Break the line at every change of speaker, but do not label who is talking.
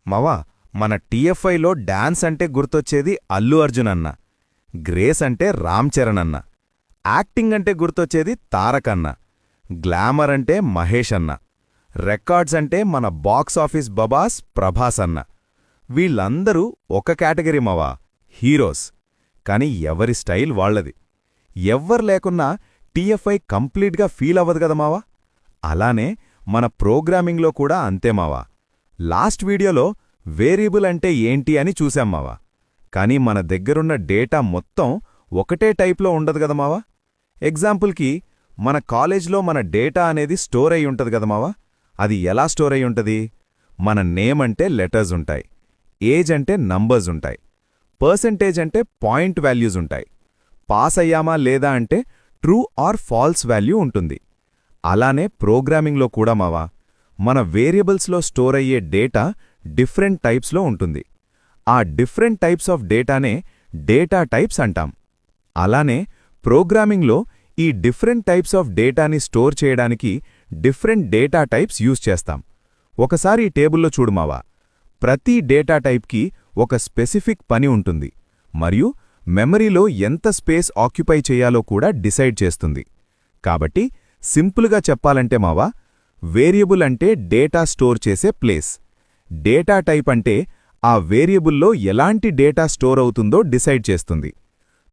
మవా మన టీఎఫ్ఐలో డాన్స్ అంటే గుర్తొచ్చేది అల్లు అర్జున్ అన్న, గ్రేస్ అంటే రామ్ చరణ్ అన్న, యాక్టింగ్ అంటే గుర్తొచ్చేది తారక్ అన్న, గ్లామర్ అంటే మహేష్ అన్న, రికార్డ్స్ అంటే మన బాక్స్ ఆఫీస్ బబాస్ ప్రభాస్ అన్న. వీళ్ళందరూ ఒక కేటగిరీ మవా, హీరోస్. కాని ఎవరి స్టైల్ వాళ్లది. ఎవ్వరు లేకున్నా టీఎఫ్ఐ కంప్లీట్గా ఫీల్ అవ్వదు కదా మావా. అలానే మన ప్రోగ్రామింగ్లో కూడా అంతే మావా. లాస్ట్ వీడియోలో వేరియబుల్ అంటే ఏంటి అని చూశాం మావా. కానీ మన దగ్గరున్న డేటా మొత్తం ఒకటే టైప్లో ఉండదు కదా మావా. ఎగ్జాంపుల్కి మన కాలేజ్లో మన డేటా అనేది స్టోర్ అయి ఉంటది కదా మావా. అది ఎలా స్టోర్ అయి ఉంటది? మన నేమ్ అంటే లెటర్స్ ఉంటాయి, ఏజ్ అంటే నంబర్స్ ఉంటాయి, పర్సెంటేజ్ అంటే పాయింట్ వాల్యూస్ ఉంటాయి, పాస్ అయ్యామా లేదా అంటే ట్రూ ఆర్ ఫాల్స్ వాల్యూ ఉంటుంది. అలానే ప్రోగ్రామింగ్లో కూడా మావా, మన వేరియబుల్స్లో స్టోర్ అయ్యే డేటా డిఫరెంట్ టైప్స్లో ఉంటుంది. ఆ డిఫరెంట్ టైప్స్ ఆఫ్ డేటానే డేటా టైప్స్ అంటాం. అలానే ప్రోగ్రామింగ్లో ఈ డిఫరెంట్ టైప్స్ ఆఫ్ డేటాని స్టోర్ చేయడానికి డిఫరెంట్ డేటా టైప్స్ యూజ్ చేస్తాం. ఒకసారి ఈ టేబుల్లో చూడుమావా. ప్రతి డేటా టైప్కి ఒక స్పెసిఫిక్ పని ఉంటుంది మరియు మెమరీలో ఎంత స్పేస్ ఆక్యుపై చేయాలో కూడా డిసైడ్ చేస్తుంది. కాబట్టి సింపుల్గా చెప్పాలంటే మావా, వేరియబుల్ అంటే డేటా స్టోర్ చేసే ప్లేస్, డేటా టైప్ అంటే ఆ వేరియబుల్లో ఎలాంటి డేటా స్టోర్ అవుతుందో డిసైడ్ చేస్తుంది.